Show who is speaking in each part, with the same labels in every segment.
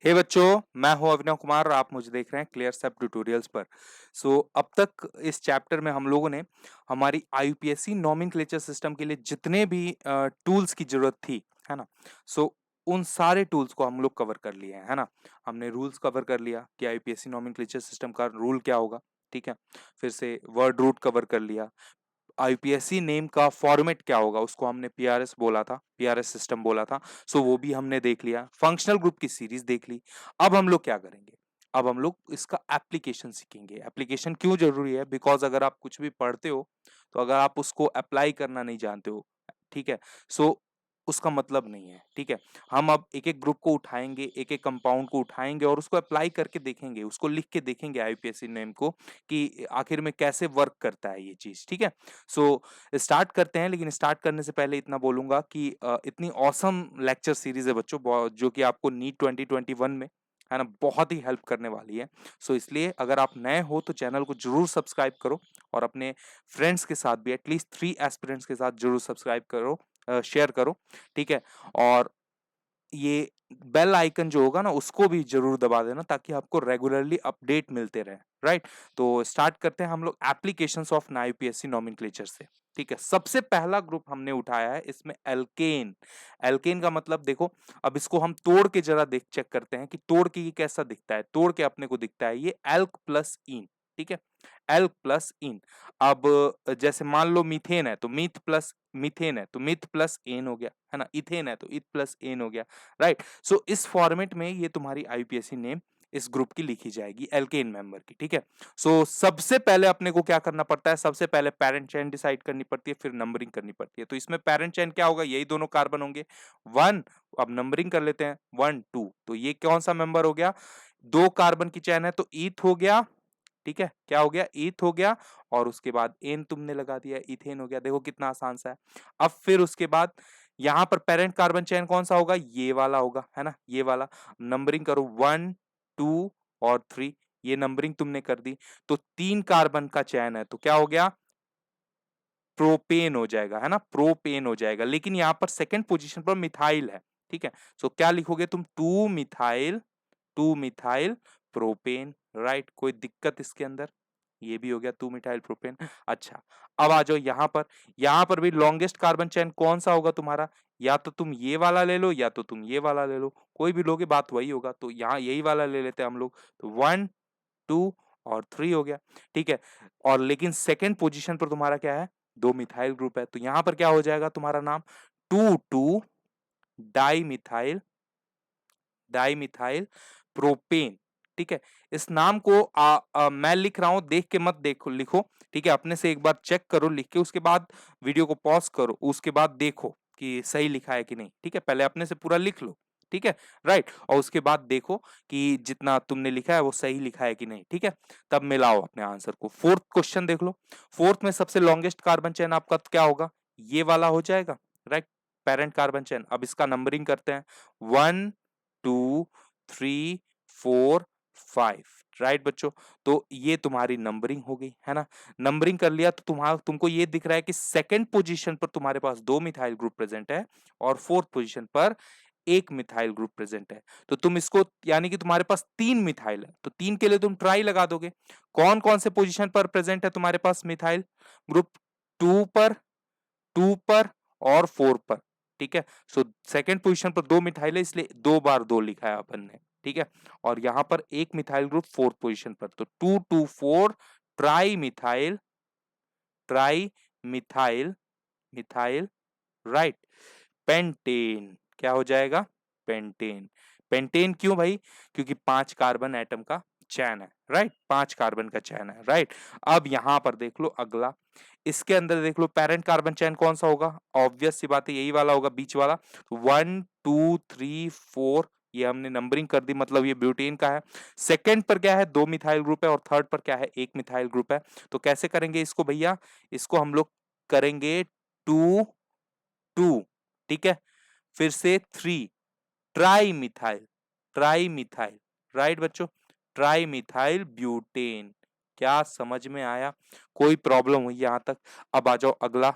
Speaker 1: हे बच्चों, मैं हूं अभिनव कुमार और आप मुझे देख रहे हैं क्लियर स्टेप ट्यूटोरियल्स पर। अब तक इस चैप्टर में हम लोगों ने हमारी आईयूपीएससी नोमेनक्लेचर सिस्टम के लिए जितने भी टूल्स की जरूरत थी, है ना? सो उन सारे टूल्स को हम लोग कवर कर लिए हैं, है ना? हमने रूल्स कवर कर लिया कि आईयूपीएससी नोमेनक्लेचर सिस्टम का रूल क्या होगा, ठीक है? फिर से वर्ड रूट कवर कर लिया। आईपीएससी नेम का फॉर्मेट क्या होगा, उसको हमने पीआरएस बोला था, पीआरएस सिस्टम बोला था। वो भी हमने देख लिया। फंक्शनल ग्रुप की सीरीज देख ली। अब हम लोग क्या करेंगे? अब हम लोग इसका एप्लीकेशन सीखेंगे। एप्लीकेशन क्यों जरूरी है? बिकॉज अगर आप कुछ भी पढ़ते हो, तो अगर आप उसको अप्लाई करना नहीं जानते हो, ठीक है, सो उसका मतलब नहीं है, ठीक है। हम अब एक एक ग्रुप को उठाएंगे, एक एक कंपाउंड को उठाएंगे और उसको अप्लाई करके देखेंगे, उसको लिख के देखेंगे आईपीएससी नेम को कि आखिर में कैसे वर्क करता है ये चीज, ठीक है। सो स्टार्ट करते हैं, लेकिन स्टार्ट करने से पहले इतना बोलूंगा कि इतनी ऑसम लेक्चर सीरीज है बच्चों, जो कि आपको नीट 2021 में, है ना, बहुत ही हेल्प करने वाली है। इसलिए अगर आप नए हो तो चैनल को जरूर सब्सक्राइब करो और अपने फ्रेंड्स के साथ भी एटलीस्ट 3 एस्पिरेंट्स के साथ जरूर सब्सक्राइब करो, शेयर करो, ठीक है। और ये बेल आइकन जो होगा ना, उसको भी जरूर दबा देना ताकि आपको रेगुलरली अपडेट मिलते रहे, राइट? तो स्टार्ट करते हैं हम लोग एप्लीकेशंस ऑफ यूपीएससी नोमेनक्लेचर से, ठीक है। सबसे पहला ग्रुप हमने उठाया है इसमें एल्केन। एल्केन का मतलब देखो, अब इसको हम तोड़ के जरा देख चेक करते हैं कि तोड़ के ये कैसा दिखता है। तोड़ के अपने को दिखता है ये एल्क प्लस इन, ठीक है, एल्क प्लस इन। अब जैसे मान लो मीथेन है तो मीथ प्लस मीथेन है तो मिथ प्लस एन हो गया, है ना? इथेन है तो इथ प्लस एन हो गया, राइट? इस फॉर्मेट में ये तुम्हारी आईपीएससी नेम इस ग्रुप की लिखी जाएगी, एल्केन मेंबर की, ठीक है। सबसे पहले अपने को क्या करना पड़ता है? सबसे पहले पेरेंट चेन डिसाइड करनी पड़ती है, फिर नंबरिंग करनी पड़ती है। तो इसमें पेरेंट चेन क्या होगा? यही दोनों कार्बन होंगे, वन। अब नंबरिंग कर लेते हैं, वन टू। तो ये कौन सा मेंबर हो गया? दो कार्बन की चेन है तो ईथ हो गया, ठीक है। क्या हो गया? ईथ हो गया। और उसके बाद एन तुमने लगा दिया, इथेन हो गया। देखो कितना आसान सा है। अब फिर उसके बाद यहां पर पेरेंट कार्बन चेन कौन सा होगा? ये वाला होगा, है ना, ये वाला। नंबरिंग करो, वन टू और थ्री। ये नंबरिंग तुमने कर दी। तो तीन कार्बन का चयन है तो क्या हो गया? प्रोपेन हो जाएगा, है ना, प्रोपेन हो जाएगा। लेकिन यहां पर सेकंड पोजीशन पर मिथाइल है, ठीक है। क्या लिखोगे तुम? Two methyl propane, right? कोई दिक्कत इसके अंदर? ये भी हो गया टू मिथाइल प्रोपेन। अच्छा, अब आ जाओ यहाँ पर। यहाँ पर भी लॉन्गेस्ट कार्बन चेन कौन सा होगा तुम्हारा? या तो तुम ये वाला ले लो या तो तुम ये वाला ले लो, कोई भी लोगे बात वही होगा। तो यहाँ यही वाला ले लेते हैं हम लोग। तो वन टू और थ्री हो गया, ठीक है। और लेकिन सेकेंड पोजीशन पर तुम्हारा क्या है? दो मिथाइल ग्रुप है। तो यहां पर क्या हो जाएगा तुम्हारा नाम? Two two dimethyl, dimethyl propane, ठीक है। इस नाम को मैं लिख रहा हूं, देख के मत देखो, लिखो, ठीक है। अपने से एक बार चेक करो लिख के, उसके बाद वीडियो को पॉज करो, उसके बाद देखो कि सही लिखा है कि नहीं, ठीक है। पहले अपने से पूरा लिख लो, ठीक है, राइट। और उसके बाद देखो कि जितना तुमने लिखा है वो सही लिखा है कि नहीं, ठीक है। तब मिलाओ अपने आंसर को। फोर्थ क्वेश्चन देख लो। फोर्थ में सबसे लॉन्गेस्ट कार्बन चेन आपका क्या होगा? ये वाला हो जाएगा, राइट, पेरेंट कार्बन चेन। अब इसका नंबरिंग करते हैं, one two three four five, right बच्चों? तो ये तुम्हारी नंबरिंग हो गई, है ना। नंबरिंग कर लिया तो तुमको ये दिख रहा है कि सेकंड पोजीशन पर तुम्हारे पास दो मिथाइल ग्रुप प्रेजेंट है और फोर्थ पोजीशन पर एक मिथाइल ग्रुप प्रेजेंट है। तो तुम इसको, यानी कि तुम्हारे पास तीन मिथाइल है तो तीन के लिए तुम ट्राई लगा दोगे। कौन कौन से पोजीशन पर प्रेजेंट है तुम्हारे पास मिथाइल ग्रुप? टू पर, टू पर और फोर पर, ठीक है। सेकंड पोजीशन पर दो मिथाइल है, इसलिए दो बार दो लिखा है अपन ने, ठीक है। और यहां पर एक मिथाइल ग्रुप फोर्थ पोजीशन पर, तो two two four trimethyl, trimethyl, methyl, right, pentane. क्या हो जाएगा? पेंटेन। पेंटेन क्यों भाई? क्योंकि पांच कार्बन एटम का चैन है, राइट, पांच कार्बन का चैन है, राइट। अब यहां पर देख लो अगला, इसके अंदर देख लो पेरेंट कार्बन चैन कौन सा होगा? ऑब्वियस सी बात है, यही वाला होगा, बीच वाला। वन टू थ्री फोर, ये हमने नंबरिंग कर दी, मतलब ये ब्यूटेन का है। सेकंड पर क्या है? दो मिथाइल ग्रुप है और थर्ड पर क्या है? एक मिथाइल ग्रुप है। तो कैसे करेंगे इसको भैया? इसको हम लोग करेंगे टू टू, ठीक है। फिर से three, tri methyl, tri methyl, right बच्चों, ट्राई मिथाइल ब्यूटेन। क्या समझ में आया? कोई प्रॉब्लम हुई यहां तक? अब आ जाओ अगला,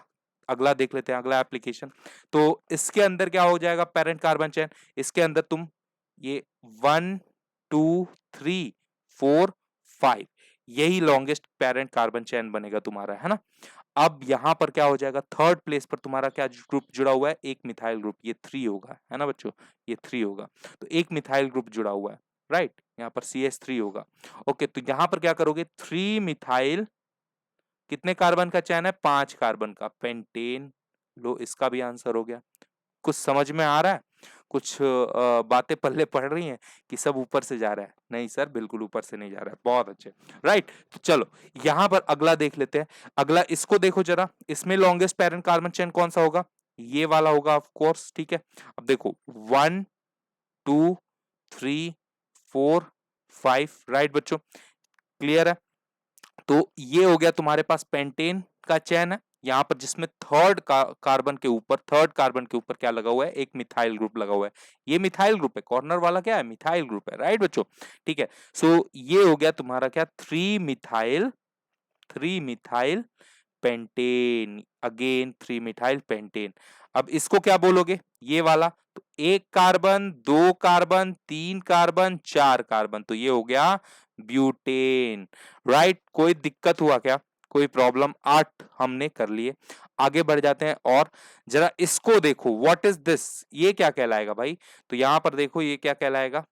Speaker 1: अगला देख लेते हैं, अगला एप्लीकेशन। तो इसके अंदर क्या हो जाएगा? Parent carbon chain. इसके अंदर तुम ये 1 2 3 4 5 यही लॉन्गेस्ट पेरेंट कार्बन चेन बनेगा तुम्हारा, है ना। अब यहां पर क्या हो जाएगा, थर्ड प्लेस पर तुम्हारा क्या ग्रुप जुड़ा हुआ है, एक मिथाइल ग्रुप, ये 3 होगा, है ना बच्चों, ये 3 होगा। तो एक मिथाइल ग्रुप जुड़ा हुआ है, राइट, यहाँ पर CH3 होगा। ओके, तो यहां पर क्या करोगे, 3 मिथाइल, कितने कार्बन का चैन है, 5 कार्बन का, पेंटेन। लो, इसका भी आंसर हो गया। कुछ समझ में आ रहा है, कुछ बातें पल्ले पड़ रही हैं कि सब ऊपर से जा रहा है, नहीं सर बिल्कुल ऊपर से नहीं जा रहा है, बहुत अच्छे, राइट। तो चलो यहां पर अगला देख लेते हैं। अगला इसको देखो जरा, इसमें लॉन्गेस्ट पेरेंट कार्बन चेन कौन सा होगा, ये वाला होगा ऑफ कोर्स, ठीक है। अब देखो 1 2 3 4 5, राइट बच्चों, क्लियर है। तो ये हो गया तुम्हारे पास पेंटेन का चैन है, यहाँ पर जिसमें कार्बन के ऊपर, थर्ड कार्बन के ऊपर क्या लगा हुआ है, एक मिथाइल ग्रुप लगा हुआ है। ये मिथाइल ग्रुप है, कॉर्नर वाला क्या है, मिथाइल ग्रुप है, राइट बच्चों, ठीक है। सो ये हो गया तुम्हारा क्या, 3 methyl pentane, again 3 methyl pentane. अब इसको क्या बोलोगे, ये वाला, तो एक कार्बन, दो कार्बन, 3 कार्बन, 4 कार्बन, तो ये हो गया ब्यूटेन, राइट। कोई दिक्कत हुआ क्या, कोई प्रॉब्लम, 8 हमने कर लिए। आगे बढ़ जाते हैं और जरा इसको देखो, व्हाट इज दिस, ये क्या कहलाएगा भाई, तो यहां पर देखो ये क्या कहलाएगा,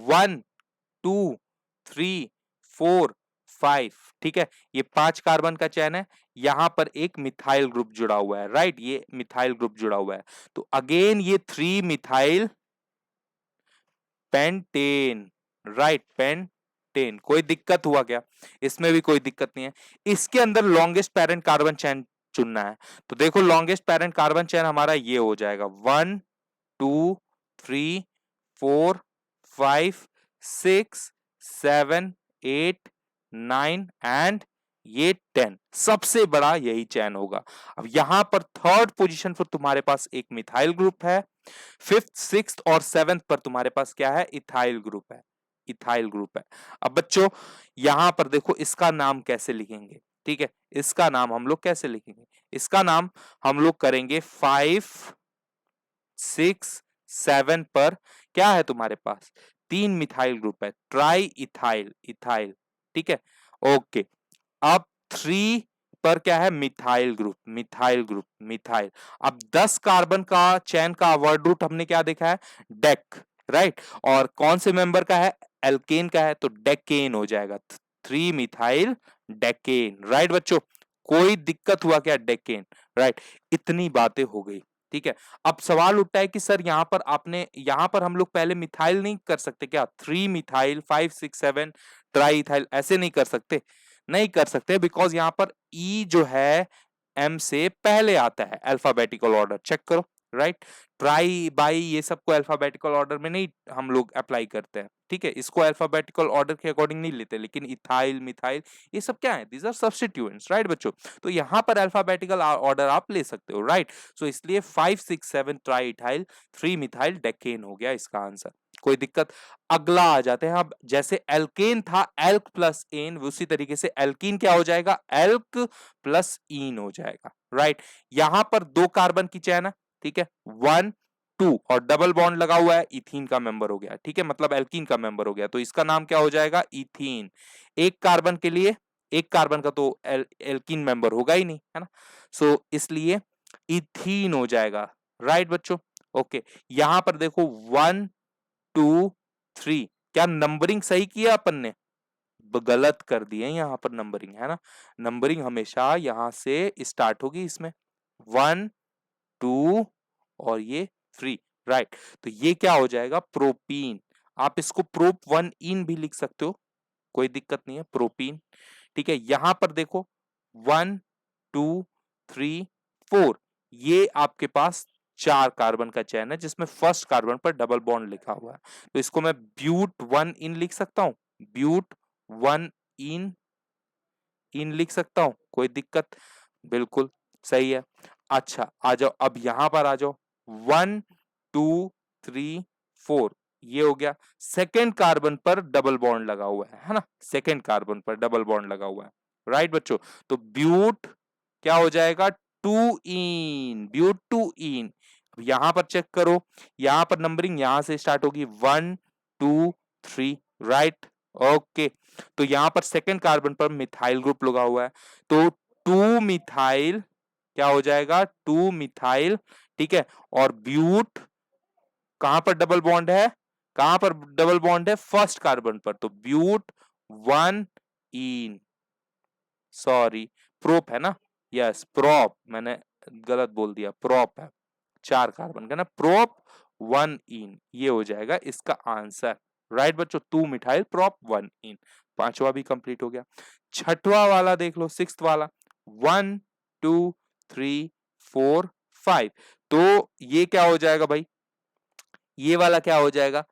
Speaker 1: 1 2 3 4 5, ठीक है, ये 5 कार्बन का चैन है, यहां पर एक मिथाइल ग्रुप जुड़ा हुआ है, राइट, ये मिथाइल ग्रुप जुड़ा हुआ है। तो अगेन ये 3 मिथाइल पेंटेन, राइट, पेंटेन। कोई दिक्कत हुआ क्या, इसमें भी कोई दिक्कत नहीं है। इसके अंदर लॉन्गेस्ट पेरेंट कार्बन चैन चुनना है, तो देखो लॉन्गेस्ट पेरेंट कार्बन चैन हमारा ये हो जाएगा, 1 2 3 4 5 6 7 8 9 एंड ये 10, सबसे बड़ा यही चैन होगा। अब यहां पर थर्ड पोजीशन पर तुम्हारे पास एक मिथाइल ग्रुप है, फिफ्थ, सिक्स्थ और सेवेंथ पर तुम्हारे पास क्या है, इथाइल ग्रुप है, इथाइल ग्रुप है। अब बच्चों यहां पर देखो इसका नाम कैसे लिखेंगे, ठीक है, इसका नाम हम लोग कैसे लिखेंगे, इसका नाम हम लोग करेंगे 5 6 7 पर क्या है तुम्हारे पास, 3 मिथाइल ग्रुप है, ट्राई इथाइल, इथाइल, ठीक है। ओके, अब 3 पर क्या है, methyl group, methyl group, methyl. अब 10 कार्बन का चैन का वर्ड रूट हमने क्या देखा है, डेक, राइट, और कौन से मेंबर का है, एल्केन का है, तो डेकेन हो जाएगा, 3 मिथाइल डेकेन, राइट बच्चों। कोई दिक्कत हुआ क्या, डेकेन, राइट। इतनी बातें हो गई, ठीक है। अब सवाल उठता है कि सर यहां पर आपने, यहां पर हम लोग पहले मिथाइल नहीं कर सकते क्या, 3 मिथाइल 5 6 7 ट्राई इथाइल, ऐसे नहीं कर सकते, नहीं कर सकते, बिकॉज यहां पर ई जो है एम से पहले आता है, अल्फाबेटिकल ऑर्डर चेक करो, राइट। ट्राई बाई ये सबको अल्फाबेटिकल ऑर्डर में नहीं हम लोग अप्लाई करते हैं, ठीक है, इसको अल्फाबेटिकल ऑर्डर के अकॉर्डिंग नहीं लेते, लेकिन इथाइल मिथाइल ये सब क्या है, दीज आर सब्स्टिट्यूएंट्स, राइट बच्चों। तो यहां पर अल्फाबेटिकल ऑर्डर आप ले सकते हो, राइट। सो इसलिए 5 6 7 ट्राई इथाइल 3 मिथाइल डेकेन हो गया इसका आंसर, कोई दिक्कत। अगला आ जाते हैं, अब जैसे एल्केन था एल्क प्लस एन, उसी तरीके से एल्कीन क्या हो जाएगा, एल्क प्लस ईन हो जाएगा, राइट। यहां पर 2 कार्बन की चैन है, ठीक है, 1 2 और डबल बॉन्ड लगा हुआ है, इथीन का मेंबर हो गया, ठीक है, मतलब एल्कीन का मेंबर हो गया, तो इसका नाम क्या हो जाएगा, इथीन। एक कार्बन के लिए, एक कार्बन का तो एल्कीन मेंबर होगा ही नहीं, है ना, सो इसलिए इथीन हो जाएगा, राइट बच्चों। ओके, यहां पर देखो 1 2 3, क्या नंबरिंग सही किया अपन ने, गलत कर दिए यहां पर नंबरिंग, है ना, नंबरिंग हमेशा यहां से स्टार्ट होगी इसमें, 1 2 और ये 3, राइट। तो ये क्या हो जाएगा, प्रोपीन। आप इसको प्रोप 1 इन भी लिख सकते हो, कोई दिक्कत नहीं है, प्रोपीन, ठीक है। यहां पर देखो 1 2 3 4, ये आपके पास 4 कार्बन का चैन है, जिसमें फर्स्ट कार्बन पर डबल बॉन्ड लिखा हुआ है, तो इसको मैं ब्यूट 1 इन लिख सकता हूं, ब्यूट 1 इन, इन लिख सकता हूं, कोई दिक्कत, बिल्कुल सही है। अच्छा आ जाओ, अब यहां पर आ जाओ, 1 2 3 4, ये हो गया, सेकेंड कार्बन पर डबल बॉन्ड लगा हुआ है ना, सेकेंड कार्बन पर डबल बॉन्ड लगा हुआ है, राइट बच्चों। तो ब्यूट क्या हो जाएगा, 2 इन, ब्यूट 2 इन। यहां पर चेक करो, यहां पर नंबरिंग यहां से स्टार्ट होगी 1 2 3, राइट। ओके, तो यहां पर सेकेंड कार्बन पर मिथाइल ग्रुप लगा हुआ है, तो 2 मिथाइल क्या हो जाएगा, 2 मिथाइल, ठीक है। और ब्यूट कहां पर डबल बॉन्ड है, कहां पर डबल बॉन्ड है, फर्स्ट कार्बन पर, तो ब्यूट 1 इन, सॉरी प्रोप है ना, यस प्रोप, मैंने गलत बोल दिया, प्रोप है, 4 कार्बन का ना, प्रोप 1 इन, ये हो जाएगा इसका आंसर, राइट बच्चों। 2 मिथाइल प्रोप 1 इन, पांचवा भी कंप्लीट हो गया। छठवां वाला देख लो, सिक्स्थ वाला, 1 2 3 4 5, तो ये क्या हो जाएगा भाई, ये वाला क्या हो जाएगा,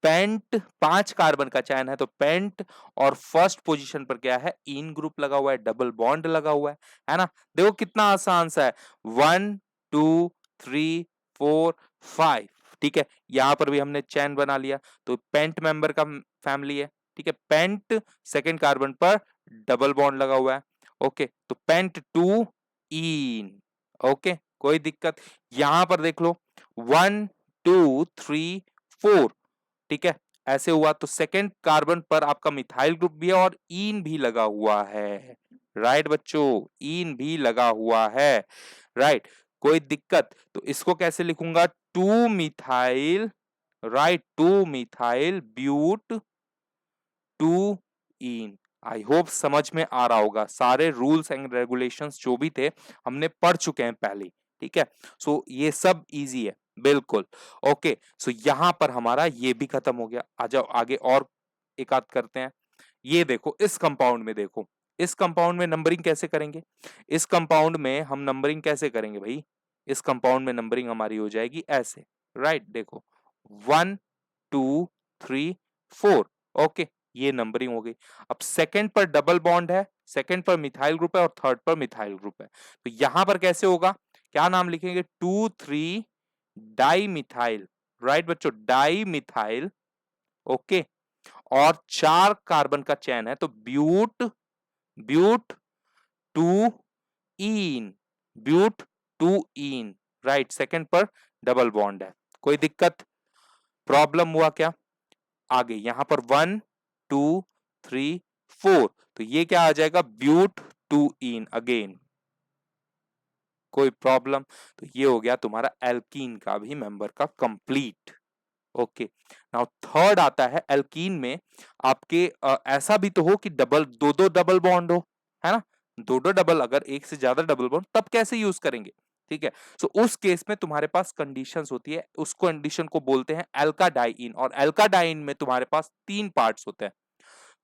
Speaker 1: पेंट, 5 कार्बन का चयन है तो पेंट, और फर्स्ट पोजीशन पर क्या है, इन ग्रुप लगा हुआ है, डबल बॉन्ड लगा हुआ है ना। देखो कितना आसान सा है, 1 2 3 4 5, ठीक है। यहां पर भी हमने चैन बना लिया, तो पेंट मेंबर का फैमिली है, ठीक है। पेंट सेकेंड कार्बन पर डबल बॉन्ड लगा हुआ है, ओके, तो पेंट 2 इन, ओके, कोई दिक्कत। यहां पर देख लो 1 2 3 4, ठीक है, ऐसे हुआ, तो सेकेंड कार्बन पर आपका मिथाइल ग्रुप भी है और ईन भी लगा हुआ है, राइट बच्चों, ईन भी लगा हुआ है, राइट, कोई दिक्कत। तो इसको कैसे लिखूंगा, 2 methyl, right, 2 methyl but 2 ene. I hope समझ में आ रहा होगा, सारे रूल्स एंड रेगुलेशंस जो भी थे हमने पढ़ चुके हैं पहले, ठीक है। सो ये सब इजी है, बिल्कुल। ओके, सो यहां पर हमारा ये भी खत्म हो गया, आ जाओ आगे और एक आध करते हैं। ये देखो, इस कंपाउंड में देखो, इस कंपाउंड में नंबरिंग कैसे करेंगे, इस कंपाउंड में हम नंबरिंग कैसे करेंगे भाई, इस कंपाउंड में नंबरिंग हमारी हो जाएगी ऐसे, राइट, देखो 1 2 3 4, ओके, ये नंबरिंग हो गई। अब सेकंड पर डबल बॉन्ड है, सेकंड पर मिथाइल ग्रुप है और थर्ड पर मिथाइल ग्रुप है, तो यहां पर कैसे होगा, क्या नाम लिखेंगे, 2 3 डाई मिथाइल, राइट बच्चों, डाई मिथाइल, ओके, और 4 कार्बन का चैन है, तो but, but 2 ene, but 2 ene, right, second पर डबल बॉन्ड है, कोई दिक्कत, प्रॉब्लम हुआ क्या, आगे यहां पर 1 2 3 4, तो ये क्या आ जाएगा, ब्यूट 2 इन अगेन, कोई प्रॉब्लम। तो ये हो गया तुम्हारा एल्कीन का भी मेंबर का कंप्लीट, ओके। नाउ थर्ड आता है, एल्कीन में आपके ऐसा भी तो हो कि डबल, दो दो डबल बॉन्ड हो, है ना, दो दो डबल, अगर एक से ज्यादा डबल बॉन्ड तब कैसे यूज करेंगे, ठीक है। सो उस केस में तुम्हारे पास कंडीशंस होती है, उस कंडीशन को बोलते हैं एल्काडाइन, और एल्काडाइन में तुम्हारे पास 3 पार्ट्स होते हैं,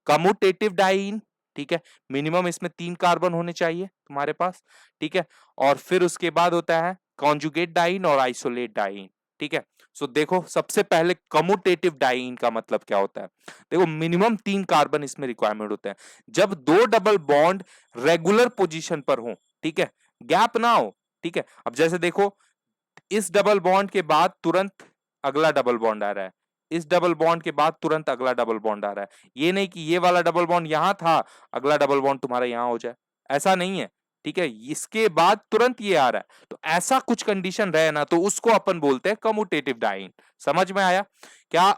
Speaker 1: कम्यूटेटिव डाइन, ठीक है, मिनिमम इसमें 3 कार्बन होने चाहिए तुम्हारे पास, ठीक है। और फिर उसके बाद होता है कॉन्जुगेट डाइन और आइसोलेट डाइन, ठीक है। सो देखो, सबसे पहले कम्यूटेटिव डाइन का मतलब क्या होता है, देखो मिनिमम 3 कार्बन इसमें रिक्वायरमेंट होते हैं, जब 2 डबल बॉन्ड रेगुलर पोजीशन पर हो, ठीक है, गैप ना हो, ठीक है। अब जैसे देखो, इस डबल बॉन्ड के बाद तुरंत अगला डबल बॉन्ड आ रहा है, इस डबल बॉन्ड के बाद तुरंत अगला डबल बॉन्ड आ रहा है, ये नहीं कि ये वाला डबल बॉन्ड यहां था, अगला डबल बॉन्ड तुम्हारा यहां हो जाए, ऐसा नहीं है, ठीक है, इसके बाद तुरंत ये आ रहा है, तो ऐसा कुछ कंडीशन रहे ना, तो उसको अपन बोलते हैं कम्यूटेटिव डाइन। समझ में आया क्या,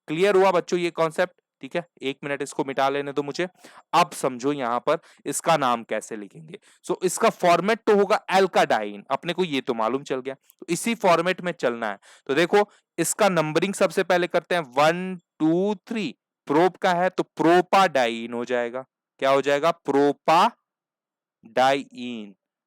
Speaker 1: क्लियर हुआ बच्चों ये कॉन्सेप्ट, ठीक है। 1 मिनट इसको मिटा लेने दो मुझे, अब समझो यहां पर इसका नाम कैसे लिखेंगे। सो इसका फॉर्मेट तो होगा एल्काडाइन, अपने को ये तो मालूम चल गया, तो इसी फॉर्मेट में चलना है। तो देखो, इसका नंबरिंग सबसे पहले करते हैं 1 2 3, प्रोप का है तो प्रोपाडाइन हो जाएगा, क्या हो जाएगा, प्रोपाडाइन,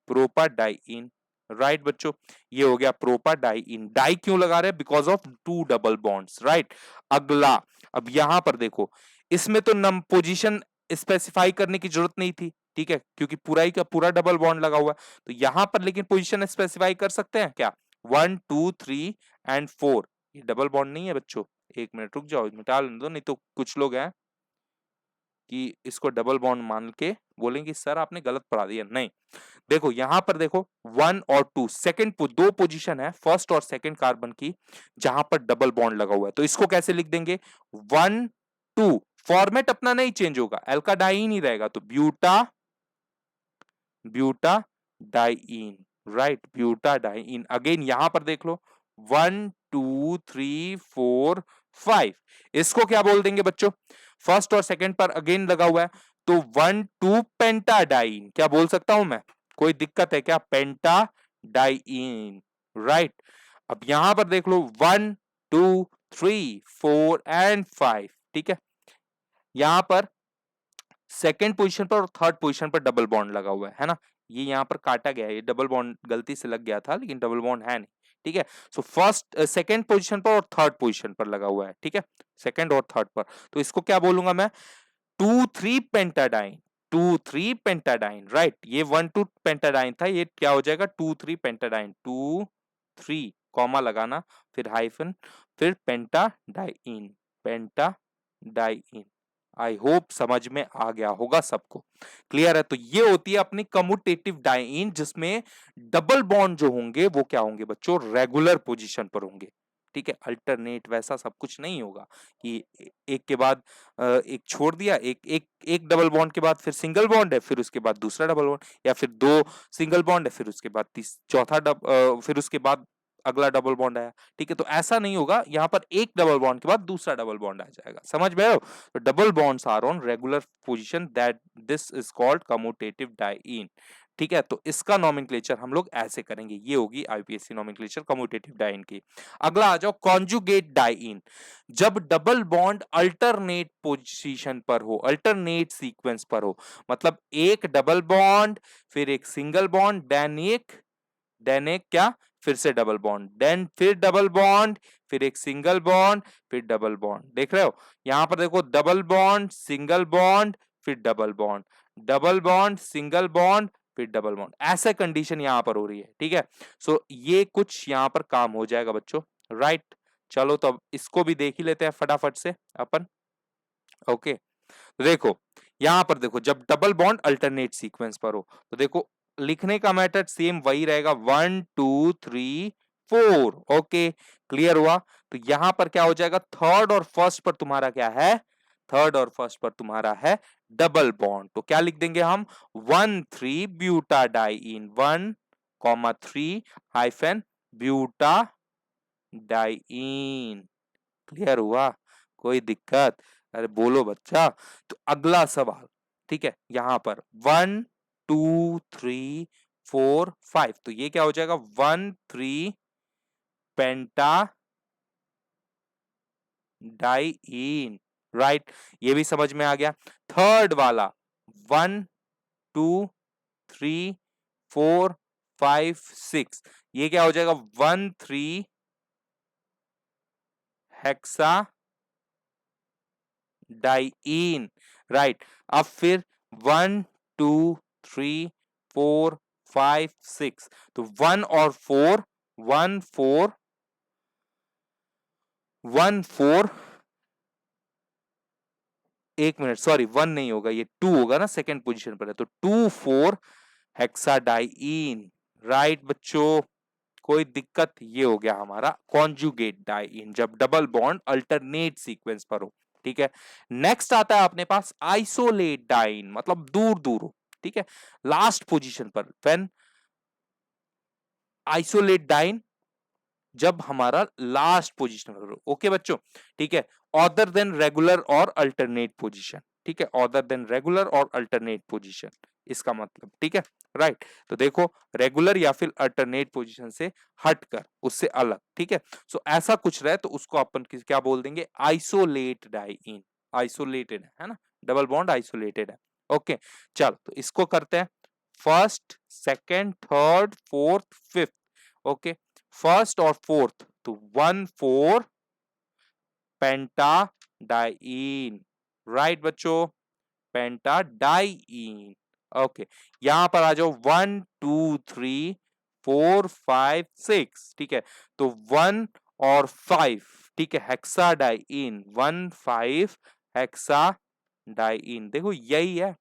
Speaker 1: प्रोपाडाइन, राइट बच्चों, ये हो गया प्रोपाडाइन। डाई क्यों लगा रहे हैं, because of 2 double bonds, right. अगला, अब यहां पर देखो, इसमें तो नम पोजीशन स्पेसिफाई करने की जरूरत नहीं थी, ठीक है, क्योंकि पूरा ही का पूरा डबल बॉन्ड लगा हुआ है, तो यहां पर लेकिन पोजीशन स्पेसिफाई कर सकते हैं क्या, 1 2 3 एंड 4, ये डबल बॉन्ड नहीं है बच्चों, 1 मिनट रुक जाओ, मिटा लेने दो, नहीं तो कुछ लोग हैं कि इसको डबल बॉन्ड मान के बोलेंगे सर आपने गलत पढ़ा दिया, नहीं। देखो यहां पर देखो, 1 और 2, सेकंड, दो पोजीशन है फर्स्ट और सेकंड कार्बन की, जहां पर डबल बॉन्ड लगा हुआ है, तो इसको कैसे लिख देंगे, 1 2, फॉर्मेट अपना नहीं चेंज होगा, एल्काडाइन ही रहेगा, तो buta, buta diene, right, buta diene. Again यहां पर देख लो, 1 2 3 4 5। इसको क्या बोल देंगे बच्चों? फर्स्ट और सेकंड पर अगेन लगा हुआ है, तो 1 2 पेंटाडाइन क्या बोल सकता हूं मैं? कोई दिक्कत है क्या? पेंटाडाइन, राइट। अब यहां पर देख लो 1 2 3 4 एंड 5, ठीक है। यहां पर सेकेंड पोजीशन पर और थर्ड पोजीशन पर डबल बॉन्ड लगा हुआ है ना। ये यहाँ पर काटा गया है, ये डबल बॉन्ड गलती से लग गया था, लेकिन डबल बॉन्ड है नहीं, ठीक है। सो फर्स्ट सेकेंड पोजीशन पर और थर्ड पोजीशन पर लगा हुआ है, ठीक है, सेकेंड और थर्ड पर। तो इसको क्या बोलूंगा मैं? 2 3 पेंटाडाइन, 2 3 पेंटाडाइन, राइट। ये 1 2 पेंटाडाइन था, ये क्या हो जाएगा? 2 3 पेंटाडाइन, 2 3 कॉमा लगाना, फिर हाइफन, फिर पेंटाडाइन, पेंटाडाइन। आई होप समझ में आ गया होगा सबको, क्लियर है? तो ये होती है अपनी कम्यूटेटिव डाइईन, जिसमें डबल बॉन्ड जो होंगे वो क्या होंगे बच्चों? रेगुलर पोजीशन पर होंगे, ठीक है। अल्टरनेट वैसा सब कुछ नहीं होगा कि एक के बाद एक छोड़ दिया, एक डबल बॉन्ड के बाद फिर सिंगल बॉन्ड है, फिर उसके बाद दूसरा डबल बॉन्ड, या फिर दो सिंगल बॉन्ड है, फिर उसके बाद चौथा फिर उसके बाद अगला डबल बॉन्ड आया, ठीक है। तो ऐसा नहीं होगा, यहाँ पर एक डबल बॉन्ड के बाद दूसरा डबल बॉन्ड आ जाएगा, समझ में आए हो? तो double bonds are on regular position, that this is called commutative diene, ठीक है। तो इसका नॉमेनक्लेचर हम लोग ऐसे करेंगे, ये होगी आईपीएससी नॉमेनक्लेचर कम्यूटेटिव डाइईन की। अगला आ जाओ कॉन्जुगेट डाइईन। जब डबल बॉन्ड अल्टरनेट पोजीशन पर हो, अल्टरनेट सीक्वेंस पर हो, मतलब एक डबल बॉन्ड, फिर एक सिंगल बॉन्ड, देन एक क्या, फिर से डबल बॉन्ड, देन फिर डबल बॉन्ड, फिर एक सिंगल बॉन्ड, फिर डबल बॉन्ड। देख रहे हो? यहां पर देखो, डबल बॉन्ड, सिंगल बॉन्ड, फिर double bond, double bond, single bond, फिर डबल बॉन्ड, ऐसा कंडीशन यहां पर हो रही है, ठीक है। सो ये कुछ यहां पर काम हो जाएगा बच्चों, राइट। चलो तो अब इसको भी देख ही लेते हैं फटाफट से अपन। ओके, तो देखो यहां पर देखो, जब डबल बॉन्ड अल्टरनेट सीक्वेंस पर हो, तो देखो लिखने का मेथड सेम वही रहेगा, 1 2 3 4। ओके, क्लियर हुआ? तो यहां पर क्या हो जाएगा? थर्ड और फर्स्ट पर तुम्हारा क्या है? थर्ड और फर्स्ट पर तुम्हारा है डबल बॉन्ड, तो क्या लिख देंगे हम? 1 3 ब्यूटाडाइइन, 1 3 हाइफन ब्यूटाडाइइन। क्लियर हुआ? कोई दिक्कत? अरे बोलो बच्चा। तो अगला सवाल, ठीक है, यहां पर 1 2 3 4 5, तो ये क्या हो जाएगा? 1 3 पेंटाडाइइन, राइट। ये भी समझ में आ गया। थर्ड वाला 1 2 3 4 5 6, ये क्या हो जाएगा? 1 3 हेक्सा डाइईन, राइट। अब फिर 1 2 3 4 5 6, तो 1 और 4 एक मिनट, सॉरी 1 नहीं होगा, ये 2 होगा ना, सेकेंड पोजीशन पर है, तो 2 4 हेक्साडाइईन, राइट बच्चों। कोई दिक्कत? ये हो गया हमारा कॉन्जुगेट डाइईन, जब डबल बॉन्ड अल्टरनेट सीक्वेंस पर हो, ठीक है। नेक्स्ट आता है अपने पास आइसोलेट डाइईन, मतलब दूर दूर हो, ठीक है, लास्ट पोजीशन पर। व्हेन आइसोलेट डाइईन, जब हमारा लास्ट पोजीशन पर हो, ओके बच्चों, ठीक है। अदर देन रेगुलर और अल्टरनेट पोजीशन, ठीक है, अदर देन रेगुलर और अल्टरनेट पोजीशन, इसका मतलब, ठीक है, राइट। तो देखो, रेगुलर या फिर अल्टरनेट पोजीशन से हटकर, उससे अलग, ठीक है। सो ऐसा कुछ रहे तो उसको अपन क्या बोल देंगे? आइसोलेट डाइईन, आइसोलेटेड है ना, डबल बॉन्ड आइसोलेटेड है। ओके, चल तो इसको करते हैं, first second third fourth fifth. Okay, first और फोर्थ, तो 1 4 पेंटाडाइईन, राइट बच्चों, पेंटाडाइईन। ओके, यहां पर आ जाओ 1 2 3 4 5 6, ठीक है। तो 1 और 5, ठीक है, हेक्साडाइईन, 1 5 हेक्साडाइईन। देखो यही है,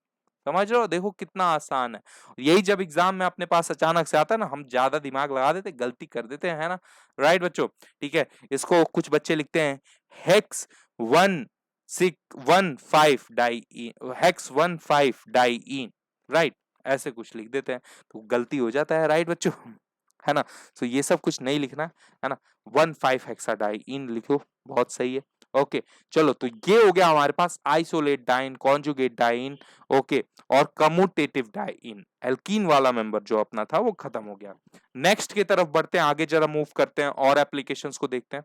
Speaker 1: समझ रहे हो? देखो कितना आसान है। यही जब एग्जाम में अपने पास अचानक से आता है ना, हम ज्यादा दिमाग लगा देते, गलती कर देते हैं, है ना, राइट बच्चों, ठीक है। इसको कुछ बच्चे लिखते हैं hex 1 6 1 5 di, hex 1 5 diene, right, ऐसे कुछ लिख देते हैं, तो गलती हो जाता है, राइट बच्चों। है ना। सो ये सब कुछ नहीं लिखना है ना। 1,5 हेक्साडाइइन लिखो, बहुत सही है। ओके, चलो तो ये हो गया हमारे पास isolate diene, conjugate diene, okay, और कम्यूटेटिव डाइन। एल्कीन वाला मेंबर जो अपना था वो खत्म हो गया। नेक्स्ट की तरफ बढ़ते हैं, आगे जरा मूव करते हैं और एप्लीकेशंस को देखते हैं।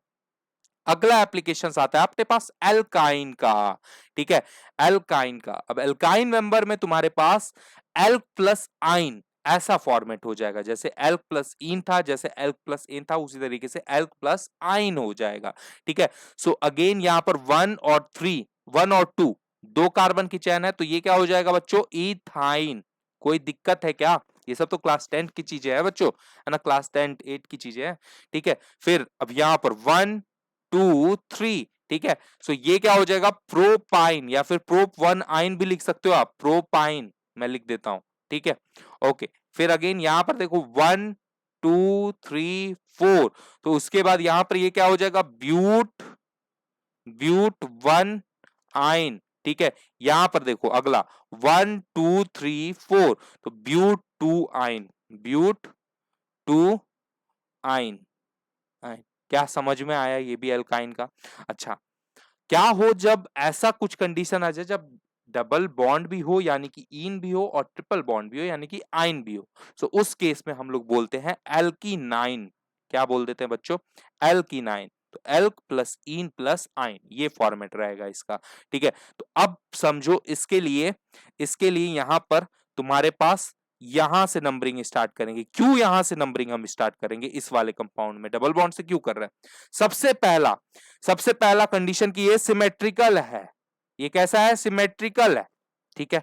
Speaker 1: अगला एप्लीकेशन आता है अपने पास एल्काइन का, ठीक है, एल्काइन का। अब एल्काइन मेंबर में तुम्हारे पास एल्क प्लस आइन ऐसा फॉर्मेट हो जाएगा, जैसे एल्क प्लस इन था, जैसे एल्क प्लस इन था, उसी तरीके से एल्क प्लस आइन हो जाएगा, ठीक है। सो अगेन यहां पर 1 और 2 दो कार्बन की चेन है, तो ये क्या हो जाएगा बच्चों, इथाइन। कोई दिक्कत है क्या? ये सब तो क्लास 10 की चीजें है बच्चों, है ना, क्लास 10 8 की चीजें हैं, ठीक है। फिर अब यहां पर 1 2 3, ठीक है। सो ये क्या हो जाएगा, प्रोपाइन, या फिर प्रोप 1 आइन भी लिख सकते हो आप, प्रोपाइन मैं लिख देता हूं, ठीक है। ओके, फिर अगेन यहां पर देखो 1 2 3 4, तो उसके बाद यहां पर ये क्या हो जाएगा, ब्यूट ब्यूट 1 आइन, ठीक है। यहां पर देखो अगला 1 2 3 4, तो ब्यूट 2 आइन, ब्यूट 2 आइन, आइन। क्या समझ में आया ये भी एल्काइन का? अच्छा, क्या हो जब ऐसा कुछ कंडीशन आ जाए जब डबल बॉन्ड भी हो यानी कि इन भी हो और ट्रिपल बॉन्ड भी हो यानी कि आइन भी हो, तो उस केस में हम लोग बोलते हैं एल्कीनाइन। क्या बोल देते हैं बच्चों, एल्कीनाइन। तो एल्क प्लस इन प्लस आइन, ये फॉर्मेट रहेगा इसका, ठीक है। तो अब समझो इसके लिए यहां पर तुम्हारे पास यहां से नंबरिंग स्टार्ट करेंगे। क्यों यहां से नंबरिंग हम स्टार्ट करेंगे इस वाले कंपाउंड में, डबल बॉन्ड से क्यों कर रहे हैं? सबसे पहला कंडीशन की ये सिमेट्रिकल है। ये कैसा है, सिमेट्रिकल है, ठीक है।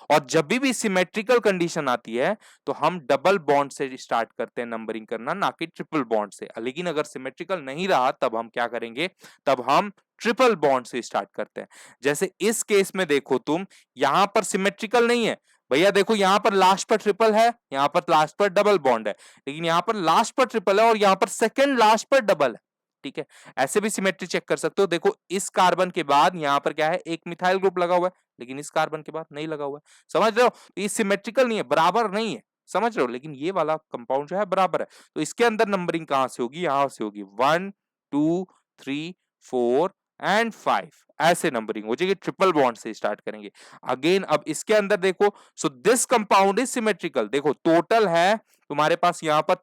Speaker 1: और जब भी सिमेट्रिकल कंडीशन आती है तो हम डबल बॉन्ड से स्टार्ट करते हैं नंबरिंग करना, ना कि ट्रिपल बॉन्ड से। लेकिन अगर सिमेट्रिकल नहीं रहा तब हम क्या करेंगे, तब हम ट्रिपल बॉन्ड से स्टार्ट करते हैं। जैसे इस केस में देखो तुम, यहां पर सिमेट्रिकल नहीं है भैया, देखो यहां पर लास्ट पर ट्रिपल है, यहां पर लास्ट पर डबल बॉन्ड है, लेकिन यहां पर लास्ट पर ट्रिपल है और यहां पर सेकंड लास्ट पर डबल है, ठीक है। ऐसे भी सिमेट्री चेक कर सकते हो। देखो इस कार्बन के बाद यहां पर क्या है, एक मिथाइल ग्रुप लगा हुआ है, लेकिन इस कार्बन के बाद नहीं लगा हुआ है। समझ रहे हो, ये सिमेट्रिकल नहीं है, बराबर नहीं है, समझ रहे हो। लेकिन ये वाला कंपाउंड जो है बराबर है, तो इसके अंदर नंबरिंग कहां से होगी, यहां से होगी 1 2 3 4 एंड 5, ऐसे नंबरिंग हो जाएगी। ट्रिपल बॉन्ड से स्टार्ट करेंगे। अगेन अब इसके अंदर देखो, so this compound is symmetrical. देखो टोटल है तुम्हारे पास यहां पर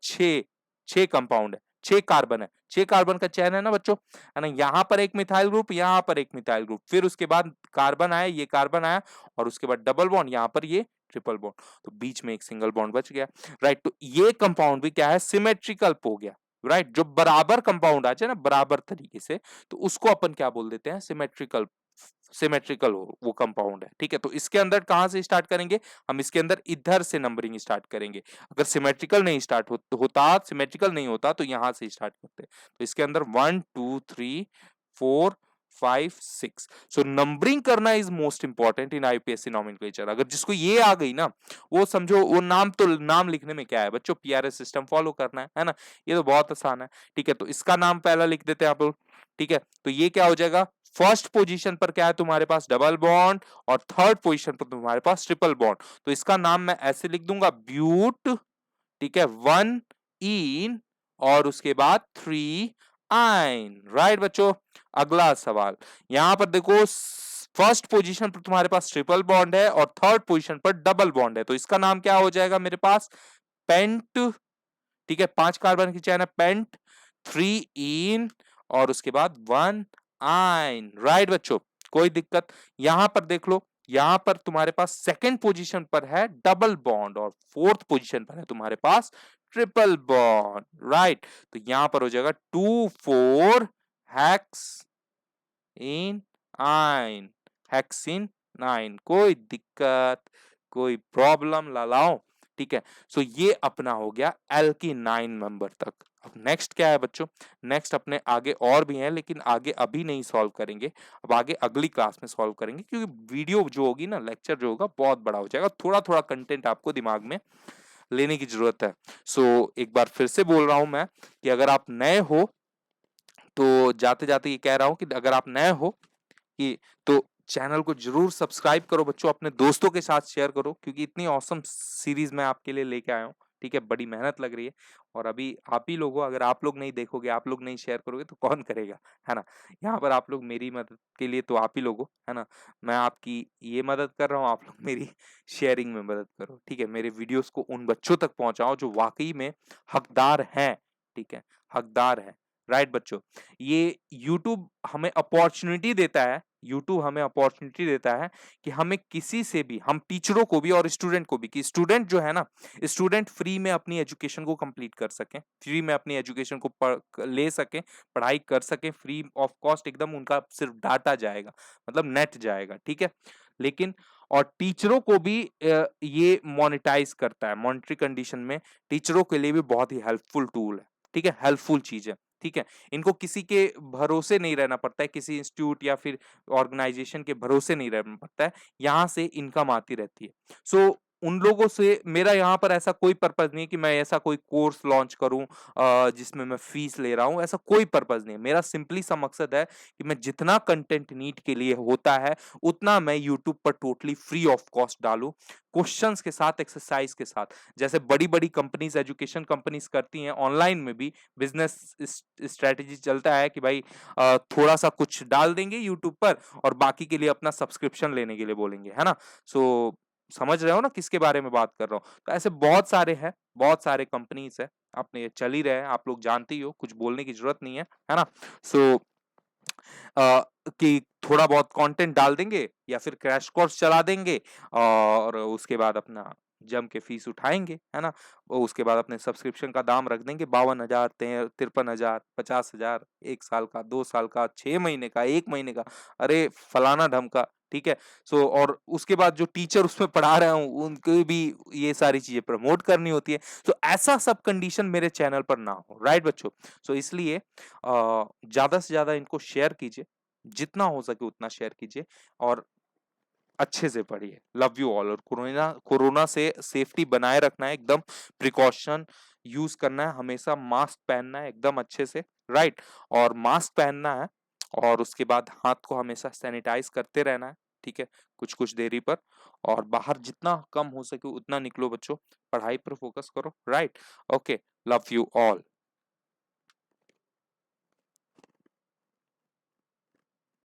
Speaker 1: 6 कंपाउंड है, 6 कार्बन है, 6 कार्बन का चेन है ना बच्चों, है ना। यहां पर एक मिथाइल ग्रुप, यहां पर एक मिथाइल ग्रुप, फिर उसके बाद कार्बन आया, ये कार्बन आया, और उसके बाद डबल बॉन्ड, यहां पर ये ट्रिपल बॉन्ड, तो बीच में एक सिंगल बॉन्ड बच गया, राइट। तो ये कंपाउंड भी क्या है, सिमेट्रिकल हो गया, राइट। जो बराबर कंपाउंड आ जाए ना बराबर तरीके से, तो उसको अपन क्या बोल देते हैं, सिमेट्रिकल। सिमेट्रिकल हो वो कंपाउंड है, ठीक है। तो इसके अंदर कहां से स्टार्ट करेंगे, हम इसके अंदर इधर से नंबरिंग स्टार्ट करेंगे। अगर सिमेट्रिकल नहीं स्टार्ट होता, सिमेट्रिकल नहीं होता तो यहां से स्टार्ट करते। तो इसके अंदर 1 2 3 4 5 6, सो नंबरिंग करना is most important in IPSC nomenclature. अगर जिसको ये आ गई ना, वो समझो, वो नाम लिखने में क्या है बच्चों, पीआरएस सिस्टम फॉलो करना है ना। ये तो बहुत आसान है, ठीक है। तो इसका नाम पहला लिख देते हैं आप लोग, ठीक है। तो ये क्या हो जाएगा, फर्स्ट पोजीशन पर क्या है तुम्हारे पास, डबल बॉन्ड, और थर्ड पोजीशन पर तुम्हारे पास ट्रिपल बॉन्ड। तो इसका नाम मैं ऐसे लिख दूंगा, ब्यूट, ठीक है, 1 इन, और उसके बाद 3 आइन, राइट बच्चों। अगला सवाल, यहां पर देखो फर्स्ट पोजीशन पर तुम्हारे पास ट्रिपल बॉन्ड है और थर्ड पोजीशन पर डबल बॉन्ड है, तो इसका नाम क्या हो जाएगा मेरे पास, पेंट, ठीक है। 5 कार्बन की चेन है, पेंट, 3 इन, और उसके बाद 1 आइन, राइट बच्चों। कोई दिक्कत? यहां पर देख लो, यहां पर तुम्हारे पास सेकंड पोजीशन पर है डबल बॉन्ड और फोर्थ पोजीशन पर है तुम्हारे पास ट्रिपल बॉन्ड, राइट। तो यहां पर हो जाएगा 2 4 हेक्स इन आइन, हेक्सिन 9। कोई दिक्कत, कोई प्रॉब्लम लाओ, ठीक है। सो ये अपना हो गया एल्कीनाइन मेंबर तक। अब नेक्स्ट क्या है बच्चों, नेक्स्ट अपने आगे और भी हैं, लेकिन आगे अभी नहीं सॉल्व करेंगे, अब आगे अगली क्लास में सॉल्व करेंगे, क्योंकि वीडियो जो होगी ना, लेक्चर जो होगा बहुत बड़ा हो जाएगा, थोड़ा थोड़ा कंटेंट आपको दिमाग में लेने की जरूरत है। सो एक बार फिर से बोल रहा हूं मैं कि अगर आप नए हो, तो जाते जाते ये कह रहा हूं कि अगर आप नए हो कि तो चैनल को जरूर सब्सक्राइब करो बच्चों, अपने दोस्तों के साथ शेयर करो, क्योंकि इतनी ऑसम सीरीज मैं आपके लिए लेके आया हूँ, ठीक है? बड़ी मेहनत लग रही है और अभी आप ही लोग हो, अगर आप लोग नहीं देखोगे, आप लोग नहीं शेयर करोगे तो कौन करेगा, है ना? यहाँ पर आप लोग मेरी मदद के लिए तो आप ही लोग हो, है ना? मैं आपकी ये मदद कर रहा हूँ, आप लोग मेरी शेयरिंग में मदद करो, ठीक है? मेरे वीडियोज़ को उन बच्चों तक पहुँचाओ जो वाक़ई में हकदार हैं, ठीक है? हकदार हैं, राइट बच्चों? ये यूट्यूब हमें अपॉर्च्युनिटी देता है, यूट्यूब हमें अपॉर्च्युनिटी देता है कि हमें किसी से भी, हम टीचरों को भी और स्टूडेंट को भी, कि स्टूडेंट जो है ना, स्टूडेंट फ्री में अपनी एजुकेशन को कंप्लीट कर सकें, फ्री में अपनी एजुकेशन को ले सकें, पढ़ाई कर सकें, फ्री ऑफ कॉस्ट एकदम उनका सिर्फ डाटा जाएगा, मतलब नेट जाएगा, ठीक है? लेकिन और टीचरों को भी ये मोनेटाइज करता है, मॉनेटरी कंडीशन में टीचरों के लिए भी बहुत ही हेल्पफुल टूल है, ठीक है? हेल्पफुल चीज़ है, ठीक है? इनको किसी के भरोसे नहीं रहना पड़ता है, किसी इंस्टीट्यूट या फिर ऑर्गेनाइजेशन के भरोसे नहीं रहना पड़ता है, यहाँ से इनकम आती रहती है। सो उन लोगों से मेरा यहाँ पर ऐसा कोई पर्पज़ नहीं है कि मैं ऐसा कोई कोर्स लॉन्च करूँ जिसमें मैं फीस ले रहा हूँ, ऐसा कोई पर्पज़ नहीं है। मेरा सिंपली सा मकसद है कि मैं जितना कंटेंट नीट के लिए होता है, उतना मैं यूट्यूब पर टोटली फ्री ऑफ कॉस्ट डालूँ, क्वेश्चन्स के साथ, एक्सरसाइज़ के साथ। जैसे बड़ी-बड़ी कंपनीज़, एजुकेशन कंपनीज़ करती हैं, ऑनलाइन में भी बिज़नेस स्ट्रैटेजी चलता है कि भाई थोड़ा-सा कुछ डाल देंगे यूट्यूब पर और बाकी के लिए अपना सब्सक्रिप्शन लेने के लिए बोलेंगे, है ना? सो समझ रहे हो ना किसके बारे में बात कर रहा हूँ? तो ऐसे बहुत सारे हैं, बहुत सारे कंपनीज़ हैं, अपने ये चल ही रहे हैं, आप लोग जानते ही हो, कुछ बोलने की ज़रूरत नहीं है ना? सो कि थोड़ा बहुत कंटेंट डाल देंगे या फिर क्रैश कोर्स चला देंगे और उसके बाद अपना जम के फीस उठाएँगे, है ना? और उसके बाद अपने सब्सक्रिप्शन का दाम रख देंगे 52,000 ते 53,000, 50,000, 1 साल का, 2 साल का, 6 महीने का, 1 महीने का, अरे फलाना-ढमका, ठीक है? सो और उसके बाद जो टीचर उसमें पढ़ा रहे हों, उनको भी ये सारी चीज़ें प्रमोट करनी होती है। तो ऐसा सब कंडीशन मेरे चैनल पर ना हो, राइट बच्चों? सो इसलिए ज़्यादा से ज़्यादा इनको शेयर कीजिए, जितना हो सके उतना शेयर कीजिए और अच्छे से पढ़िए। लव यू ऑल और कोरोना कोरोना से सेफ्टी बनाए रखना है एकदम प्रिकॉशन यूज़ करना है, हमेशा मास्क पहनना है एकदम अच्छे से, राइट? और मास्क पहनना है और उसके बाद हाथ को हमेशा सैनिटाइज़ करते रहना है, ठीक है? कुछ-कुछ देरी पर और बाहर जितना कम हो सके उतना निकलो बच्चों, पढ़ाई पर फ़ोकस करो, right? Okay, love you all.